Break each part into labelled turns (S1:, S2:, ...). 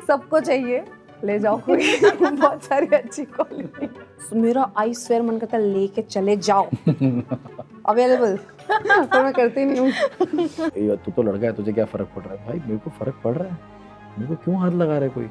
S1: सबको चाहिए, ले जाओ कोई। बहुत सारी अच्छी क्वालिटी। मेरा आई स्वेयर मन करता है लेके चले जाओ। अवेलेबल। पर मैं करती नहीं हूँ।
S2: तू तो लड़का है, तुझे क्या फर्क पड़ रहा है? भाई मेरे को फर्क पड़ रहा है, मेरे को क्यों हाथ लगा रहा है कोई?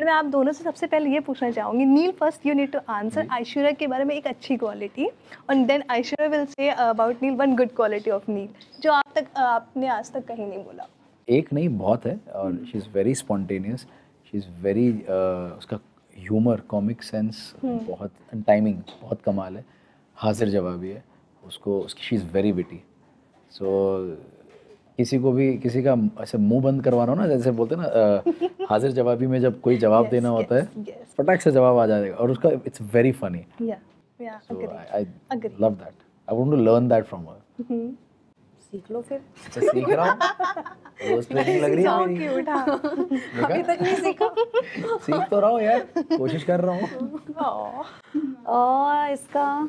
S3: मैं आप दोनों से सबसे पहले ये पूछना चाहूंगी, Neel first you need to answer Aishwarya के बारे में एक अच्छी क्वालिटी, और then Aishwarya will say about Neel one good quality of Neel जो आपने आज तक कहीं नहीं बोला।
S2: एक नहीं, बहुत है। और she is very spontaneous, she is very उसका ह्यूमर, कॉमिक सेंस बहुत, टाइमिंग बहुत कमाल है, हाजिर जवाबी है उसको, उसकी शी इज़ वेरी विटी। सो किसी को भी किसी का ऐसे मुंह बंद करवाना हो ना, जैसे बोलते हैं ना हाजिर जवाबी में जब कोई जवाब देना होता है फटाक से जवाब आ जाएगा, और उसका it's very funny. I love that, I want to learn that from her.
S1: सीख लो फिर।
S2: अच्छा सीख रहा हूँ, रोज ट्रेनिंग लग रही है मेरी।
S1: क्यूट। अभी तक नहीं सीखा।
S2: सीख तो रहा हूँ यार, कोशिश कर रहा हूँ।
S1: और इसका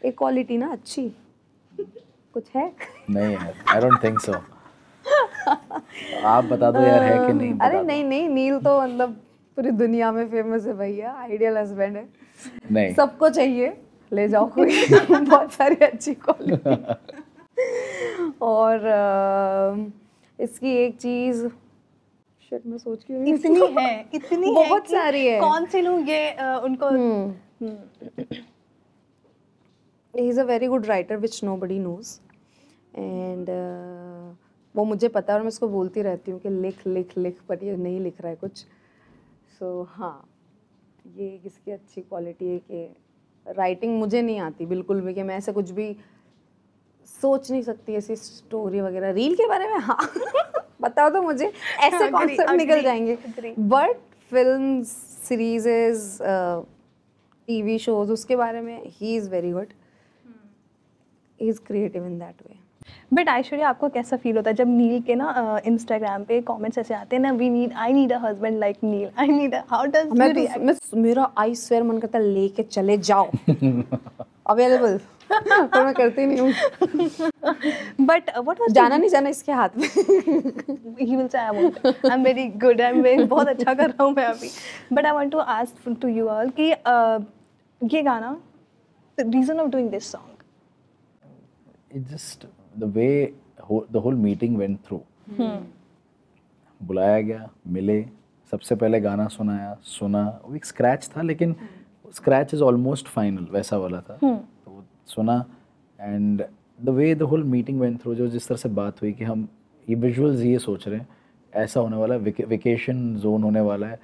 S1: एक क्वालिटी ना अच्छी कुछ है?
S2: नहीं यार, आई डोंट थिंक सो। आप बता दो यार, है कि नहीं?
S1: अरे नहीं नहीं, नील तो मतलब पूरी दुनिया में फेमस है भैया, आइडियल हस्बैंड है।
S2: नहीं,
S1: सबको चाहिए, ले जाओ कोई। बहुत सारी अच्छी क्वालिटी। और इसकी एक चीज शिट मैं सोच क्यों नहीं,
S3: इतनी
S1: बहुत
S3: है
S1: सारी है।
S3: कौन से लोग ये उनको
S1: ही is a very good writer which nobody knows, and वो मुझे पता है और मैं उसको बोलती रहती हूँ कि लिख लिख लिख, पर ये नहीं लिख रहा है कुछ। सो हाँ, ये किसकी अच्छी क्वालिटी है कि राइटिंग मुझे नहीं आती बिल्कुल भी, कि मैं ऐसे कुछ भी सोच नहीं सकती ऐसी स्टोरी वगैरह रील के बारे में। हाँ बताओ तो मुझे, ऐसे कॉन्सेप्ट निकल जाएंगे। बट फिल्म सीरीजेस टीवी शोज उसके बारे में ही is very good, he is creative in that way.
S3: But Aishwarya आपको कैसा फील होता है जब नील के ना इंस्टाग्राम पे कमेंट्स ऐसे आते हैं ना, I need a husband like Neil, I need how does you react?
S1: मेरा आई स्वेयर मन करता है लेके चले जाओ। अवेलेबल। पर मैं करती नहीं हूँ।
S3: बट व्हाट वाज
S1: जाना नहीं जाना इसके हाथ में।
S3: He will say I want, I am very good, I am very बहुत अच्छा कर रहा हूँ मैं अभी। But I want to ask to you all कि ये गाना, the reason of doing this song,
S2: It just the way the whole meeting went through. बुलाया गया, मिले, सबसे पहले गाना सुना, वो एक स्क्रैच था लेकिन स्क्रैच इज ऑलमोस्ट फाइनल वैसा वाला था। तो वो सुना, and the way the whole meeting went through, जो जिस तरह से बात हुई कि हम ये विजुअल्स ये सोच रहे हैं ऐसा होने वाला है, वेकेशन जोन होने वाला है,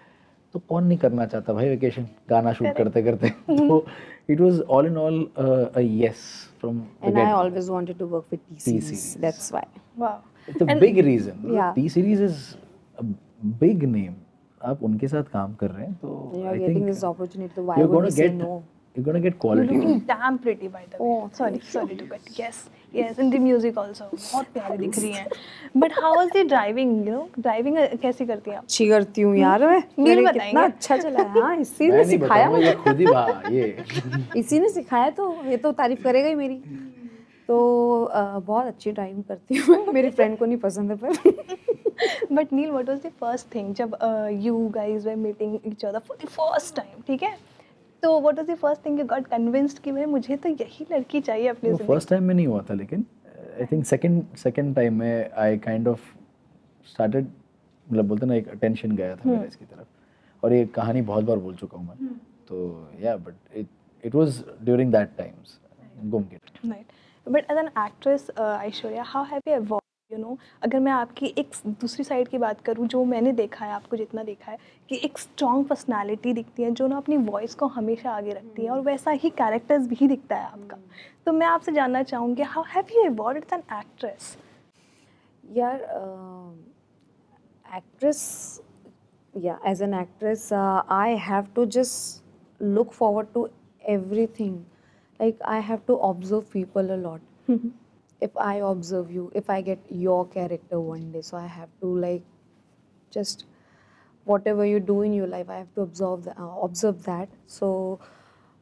S2: तो कौन नहीं करना चाहता भाई वेकेशन गाना शूट करते करते। तो it was all in all a yes from the
S1: end I always wanted to work with T Series, that's why.
S3: Wow,
S2: it's a big reason.
S1: Yeah.
S2: T Series is a big name, आप उनके साथ काम कर रहे हैं तो
S1: You are
S2: I
S1: getting
S2: think
S1: this opportunity, so why would we say no?
S2: you're going to get quality.
S3: looking damn pretty by the way.
S1: Oh,
S3: sorry to cut. Yes, in the music also बहुत प्यारी दिख रही हैं। But how was the driving? You know, driving कैसे करती हैं आप?
S1: अच्छी करती हूँ यार मैं।
S3: नील
S1: मेरे
S3: बताएंगे।
S1: कितना अच्छा चला है। हाँ, इसी
S2: मैं
S1: ने
S2: नहीं
S1: सिखाया
S2: बताऊंगा, ये खुद ही ये
S1: इसी ने सिखाया, तो ये तो तारीफ करेगा ही मेरी। तो बहुत अच्छी ड्राइविंग करती हूँ मैं, मेरी फ्रेंड को नहीं पसंद है पर।
S3: But Neil, what was the first thing जब you guys were meeting each other for the first time? ठीक है? तो what was the first thing you got convinced कि भाई मुझे तो यही लड़की चाहिए अपनी जिंदगी?
S2: फर्स्ट टाइम में नहीं हुआ था, लेकिन आई थिंक सेकंड टाइम में आई काइंड ऑफ स्टार्टेड, मतलब बोलते ना एक अटेंशन गया था मेरा इसकी तरफ, और ये कहानी बहुत बार बोल चुका हूँ मैं। तो या but it was during that times गुम के।
S3: Right. But as an actress, Aishwarya, how have you evolved? You know, अगर मैं आपकी एक दूसरी साइड की बात करूँ, जो मैंने देखा है, आपको जितना देखा है, कि एक स्ट्रॉन्ग पर्सनालिटी दिखती है जो ना अपनी वॉइस को हमेशा आगे रखती है, और वैसा ही कैरेक्टर्स भी दिखता है आपका। तो मैं आपसे जानना चाहूँगी, how have you evolved as an actress?
S1: यार एक्ट्रेस, या as an actress I have to just look forward to everything, like I have to observe people a lot. If I observe you, if I get your character one day, so I have to like just whatever you do in your life, I have to observe that. So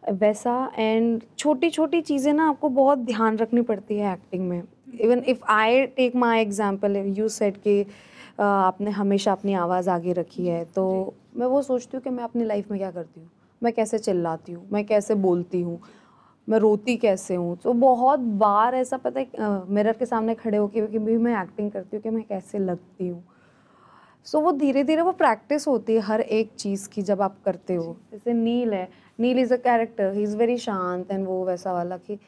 S1: वैसा, and छोटी छोटी चीज़ें ना आपको बहुत ध्यान रखनी पड़ती है एक्टिंग में। Even if I take my example, you said कि आपने हमेशा अपनी आवाज़ आगे रखी है, तो मैं वो सोचती हूँ कि मैं अपनी लाइफ में क्या करती हूँ, मैं कैसे चिल्लाती हूँ, मैं कैसे बोलती हूँ, मैं रोती कैसे हूँ। तो बहुत बार ऐसा पता है मिरर के सामने खड़े होकर भी मैं एक्टिंग करती हूँ कि मैं कैसे लगती हूँ। सो वो धीरे धीरे वो प्रैक्टिस होती है हर एक चीज़ की जब आप करते हो। जैसे नील है, Neel is a character, he is very शांत एंड वो वैसा वाला कि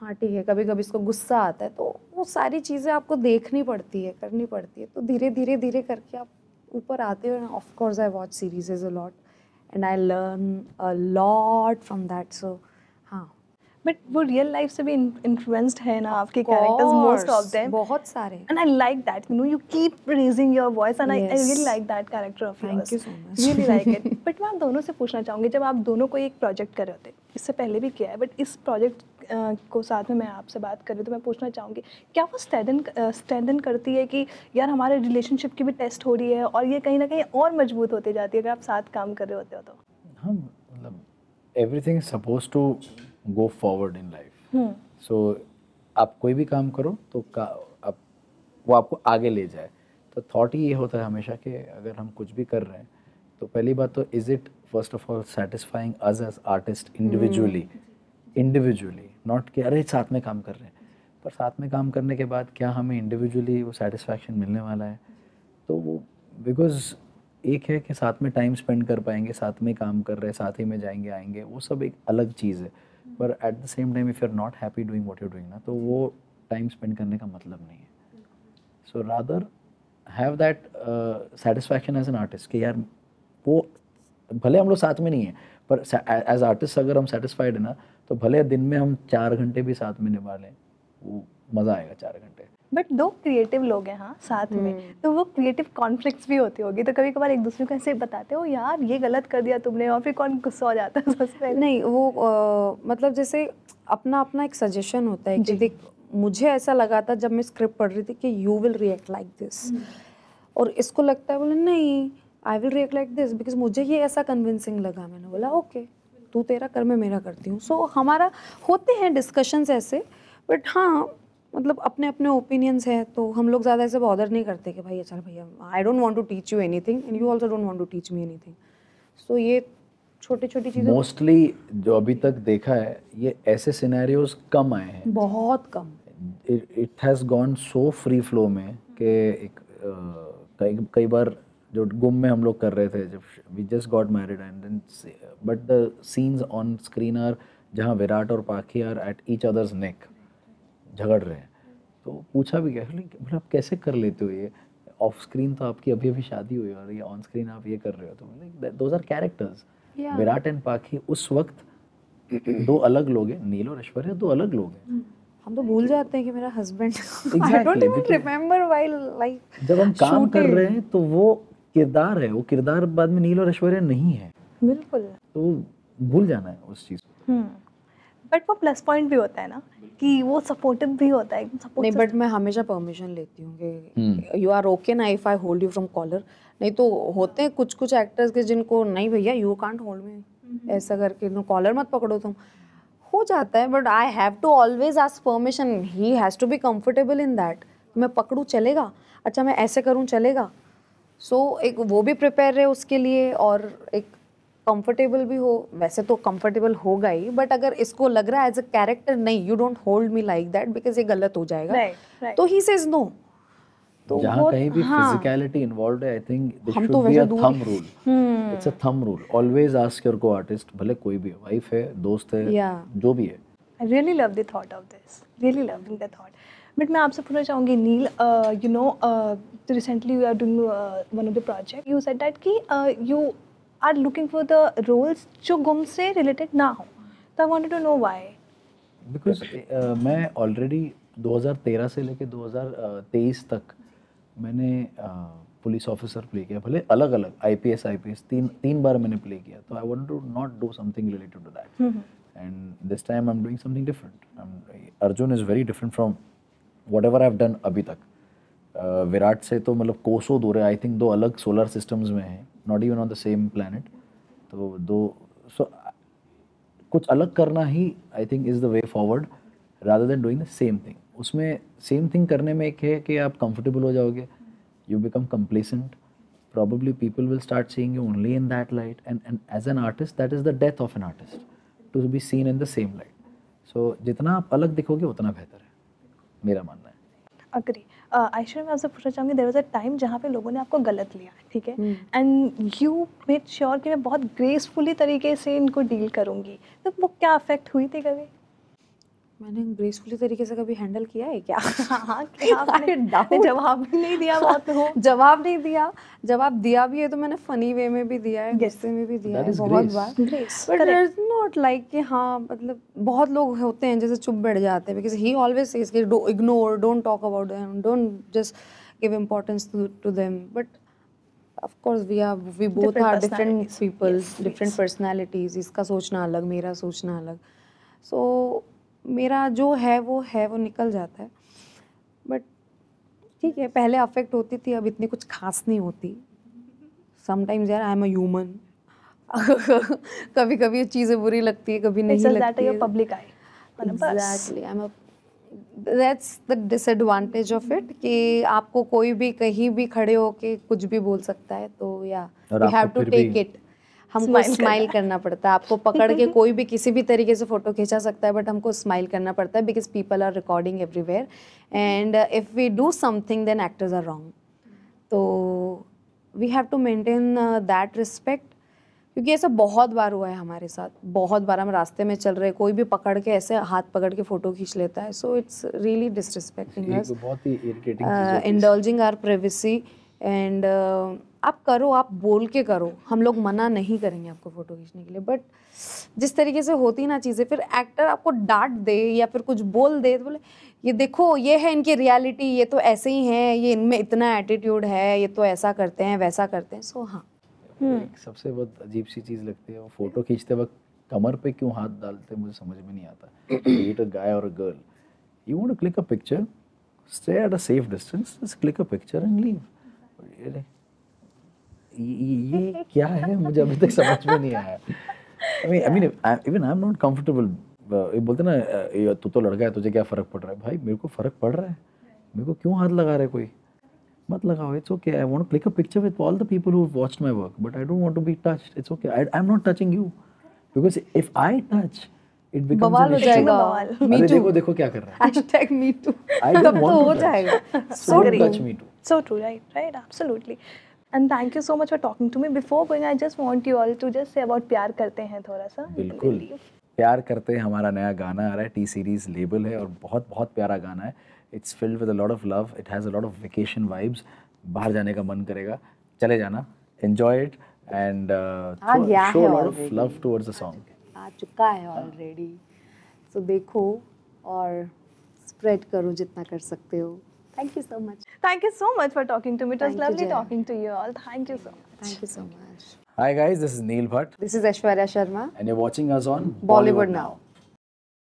S1: हाँ ठीक है, कभी कभी इसको गुस्सा आता है, तो वो सारी चीज़ें आपको देखनी पड़ती है, करनी पड़ती है। तो धीरे धीरे धीरे करके आप ऊपर आते हो। Of course I watch series a lot and I learn a lot from that. So हाँ,
S3: बट वो रियल लाइफ से भी इन्फ्लुएंस्ड है ना आपके कैरेक्टर्स, मोस्ट ऑफ देम,
S1: बहुत सारे।
S3: and I like that, you know, you keep raising your voice and I
S1: Yes.
S3: really like that character of yours.
S1: Thank you so much.
S3: Really like it. But मैं आप दोनों से पूछना चाहूँगी, जब आप दोनों कोई एक प्रोजेक्ट कर रहे होते, इससे पहले भी किया है, बट इस प्रोजेक्ट को साथ में मैं आपसे बात कर रही हूँ, तो मैं पूछना चाहूँगी क्या वो स्ट्रेंथन करती है कि यार हमारे रिलेशनशिप की भी टेस्ट हो रही है और ये कहीं ना कहीं और मजबूत होती जाती है अगर आप साथ काम कर रहे होते हो तो?
S2: हाँ, मतलब everything is suppose to go forward in life. So आप कोई भी काम करो तो आप वो आपको आगे ले जाए। तो थॉट ही ये होता है हमेशा कि अगर हम कुछ भी कर रहे हैं तो पहली बात तो is it first of all satisfying us as artist individually, not कि अरे साथ में काम कर रहे हैं, पर साथ में काम करने के बाद क्या हमें इंडिविजुअली वो सेटिस्फैक्शन मिलने वाला है। तो वो बिकॉज एक है कि साथ में टाइम स्पेंड कर पाएंगे, साथ में काम कर रहे हैं, साथ ही में जाएंगे आएंगे, वो सब एक अलग चीज़ है। पर at the same time if you are not happy doing what you doing ना, तो वो टाइम स्पेंड करने का मतलब नहीं है। So rather have that satisfaction as an artist कि यार वो भले हम लोग साथ में नहीं है, पर एज आर्टिस्ट अगर हम सेटिस्फाइड है ना, तो भले दिन में हम 4 घंटे भी साथ में निभा लें, वो मज़ा आएगा 4 घंटे।
S3: बट दो क्रिएटिव लोग हैं हाँ साथ में, तो वो क्रिएटिव कॉन्फ्लिक्ट्स भी होती होगी, तो कभी कभार एक दूसरे को ऐसे बताते हो यार ये गलत कर दिया तुमने, और फिर कौन गुस्सा हो जाता है सबसे पहले?
S1: नहीं, वो मतलब जैसे अपना अपना एक सजेशन होता है कि देख मुझे ऐसा लगा था जब मैं स्क्रिप्ट पढ़ रही थी कि you will react like this, और इसको लगता है बोले नहीं I will react like this because मुझे ये ऐसा कन्विंसिंग लगा। मैंने बोला ओके तू तेरा कर, मैं मेरा करती हूँ। सो हमारा होते हैं डिस्कशंस ऐसे, बट हाँ मतलब अपने अपने ओपिनियंस है, तो हम लोग ज़्यादा ऐसे बॉदर नहीं करते कि भाई चल भैया I don't want to teach you anything and you also don't want to teach me anything. So ये छोटी छोटी चीज़ें
S2: मोस्टली जो अभी तक देखा है ये ऐसे सिनेरियोज कम आए हैं,
S1: बहुत कम।
S2: It has gone so free flow में कि एक कई बार जो गुम में हम लोग कर रहे थे जब we just got married and then but the scenes on screen are जहाँ विराट और Pakhi are at each other's neck, झगड़ रहे हैं। तो पूछा भी क्या मतलब आप कैसे कर लेते हो ये, ऑफ स्क्रीन तो आपकी अभी अभी शादी हुई और ये ऑन स्क्रीन आप ये कर रहे हो। तो those are characters. Virat and Pakhi उस वक्त दो अलग लोग हैं, नील और ऐश्वर्या दो अलग लोग हैं।
S1: हम तो भूल जाते हैं कि मेरा husband
S2: Exactly,
S1: I don't even
S2: because
S1: remember while like
S2: जब हम काम कर
S1: shooting.
S2: रहे हैं तो वो किरदार है, वो किरदार बाद में नील और ऐश्वर्या नहीं है,
S3: बिल्कुल।
S2: तो भूल जाना है उस चीज़ को।
S3: बट वो प्लस पॉइंट भी होता है ना कि वो सपोर्टिव भी होता है,
S1: नहीं, बट मैं हमेशा परमिशन लेती हूँ कि यू आर ओके ना if I hold you from collar. नहीं तो होते हैं कुछ कुछ एक्टर्स के जिनको नहीं भैया यू कांट होल्ड मी ऐसा करके, नो कॉलर मत पकड़ो तुम, हो जाता है। But I have to always ask permission, he has to be comfortable in that. मैं पकड़ूँ चलेगा, अच्छा मैं ऐसे करूँ चलेगा। सो एक वो भी प्रिपेयर रहे उसके लिए और एक कंफर्टेबल भी हो। वैसे तो कंफर्टेबल होगा ही, बट अगर इसको लग रहा है एज अ कैरेक्टर नहीं you don't hold me like that because ये गलत हो जाएगा, तो ही सेज नो। तो
S2: जहाँ कहीं भी फिजिकलिटी इन्वॉल्व है, आई थिंक दिस
S1: हम
S2: शुड
S1: तो
S2: बी
S1: वैसे
S2: अ
S1: दूर
S2: thumb rule. It's a thumb rule, always ask your को आर्टिस्ट, भले कोई भी वाइफ है, दोस्त है, जो भी है।
S3: I really love the thought of this, really loving the thought. But मैं आपसे पूछना चाहूँगी Neel, you know recently you are doing one of the project, you said that कि you are looking for the roles जो गुम से related ना हो, तो I wanted to know why.
S2: Because मैं ऑलरेडी 2013 से लेके 2023 तक मैंने पुलिस ऑफिसर प्ले किया, भले अलग अलग IPS तीन बार मैंने प्ले किया। तो I want to not do something related to that, and this time I am doing something different. Arjun is very different from whatever I have done अभी तक। विराट से तो मतलब कोसों दूर है, आई थिंक 2 अलग सोलर सिस्टम्स में हैं, not even on the same planet. तो कुछ अलग करना ही I think is the way forward rather than doing the same thing. उसमें सेम थिंग करने में एक है कि आप कंफर्टेबल हो जाओगे, you become complacent. Probably people will start seeing you only in that light, and as an artist, that is the death of an artist, to be seen in the same light. So जितना आप अलग दिखोगे उतना बेहतर है, मेरा मानना है.
S3: Agree. Ayesha, मैं आपसे पूछना चाहूँगी, देयर वाज अ टाइम जहाँ पे लोगों ने आपको गलत लिया, ठीक है, एंड यू मेड श्योर कि मैं बहुत ग्रेसफुली तरीके से इनको डील करूँगी, तो वो क्या अफेक्ट हुई थी कभी?
S1: मैंने ग्रेसफुली तरीके से कभी हैंडल किया है क्या?
S3: हाँ, क्या आपने जवाब भी नहीं दिया बहुत हो.
S1: जवाब नहीं दिया, जवाब दिया भी है तो मैंने फनी वे में भी दिया है, गुस्से में भी दिया
S2: That
S1: है
S2: is
S1: बहुत
S2: grace.
S1: Bar.
S3: Grace,
S1: but
S3: correct.
S1: It's not like कि हाँ, मतलब बहुत लोग होते हैं जैसे चुप बैठ जाते हैं, बिकॉज ही ऑलवेज सेज कि ignore, don't talk about them, don't just give importance to them. But of course we both
S3: Different
S1: are different
S3: personalities.
S1: people,
S3: Yes,
S1: different
S3: yes.
S1: personalities. इसका सोचना अलग, मेरा सोचना अलग. So मेरा जो है वो निकल जाता है. बट ठीक है, पहले अफेक्ट होती थी, अब इतनी कुछ खास नहीं होती. समटाइम्स यार आई एम अ ह्यूमन. कभी कभी ये चीज़ें बुरी लगती है, कभी नहीं लगती है.
S3: Public I.
S1: Exactly. That's the disadvantage of it कि आपको कोई भी कहीं भी खड़े होके कुछ भी बोल सकता है, तो या
S2: और
S1: you have
S2: आपको
S1: to
S2: फिर
S1: take
S2: भी
S1: it. हमको स्माइल करना पड़ता है. आपको पकड़ के कोई भी किसी भी तरीके से फोटो खींचा सकता है, बट हमको स्माइल करना पड़ता है because people are recording everywhere, and if we do something then actors are wrong. तो we have to maintain that respect, क्योंकि ऐसा बहुत बार हुआ है हमारे साथ. बहुत बार हम रास्ते में चल रहे, कोई भी पकड़ के ऐसे हाथ पकड़ के फ़ोटो खींच लेता है. सो इट्स रियली डिसरिस्पेक्टिंग अस,
S2: बहुत ही irritating चीज़ होती है.
S1: Indulging our privacy. एंड आप करो, आप बोल के करो, हम लोग मना नहीं करेंगे आपको फ़ोटो खींचने के लिए. बट जिस तरीके से होती ना चीज़ें, फिर एक्टर आपको डांट दे या फिर कुछ बोल दे तो बोले ये देखो ये है इनकी रियलिटी, ये तो ऐसे ही हैं, ये इनमें इतना एटीट्यूड है, ये तो ऐसा करते हैं वैसा करते हैं. सो हाँ,
S2: एक सबसे बहुत अजीब सी चीज़ लगती है, वो फोटो खींचते वक्त कमर पे क्यों हाथ डालते हैं, मुझे समझ में नहीं आता. Be it a guy or a girl, you want to click a picture, stay at a safe distance, just click a picture and leave. ये क्या है, मुझे अभी तक समझ में नहीं आया. I mean even I'm not comfortable. ये बोलते ना तू तो लड़का है, तुझे क्या फ़र्क पड़ रहा है. भाई मेरे को फ़र्क पड़ रहा है, मेरे को क्यों हाथ लगा रहा है कोई. मत लगाओ, it's okay. I want to click a picture with all the people who have watched my work, but I don't want to be touched. It's okay. I'm not touching you, because if I touch, it becomes
S1: बवाल
S2: an
S1: हो
S2: issue.
S1: जाएगा.
S2: अरे
S1: Me too.
S2: देखो क्या कर रहा है.
S1: hashtag me too.
S2: I don't
S1: तब तो
S2: want to
S1: हो
S2: touch.
S1: जाएगा.
S2: So don't touch me too.
S3: So true, right, absolutely. And thank you so much for talking to me. Before going, I just want you all to just say about प्यार करते हैं थोड़ा सा.
S2: बिल्कुल. प्यार करते हैं हमारा नया गाना आ रहा है, टी सीरीज लेबल है और बहुत बहुत प्यारा गाना है. It's filled with a lot of love. It has a lot of vacation vibes. बाहर जाने का मन करेगा, चले जाना, enjoy it and show a lot of love towards the song.
S1: आ चुका है ऑलरेडी. सो देखो और स्प्रेड करो जितना कर सकते हो. Thank you so much.
S3: Thank you so much for talking to me. It was
S1: Thank you,
S3: lovely
S1: Jaya.
S3: talking to you all. Thank you so much.
S1: Thank you so much.
S2: Hi guys, this is Neil Bhatt
S1: This is Aishwarya Sharma.
S2: and you're watching us on
S1: Bollywood Now.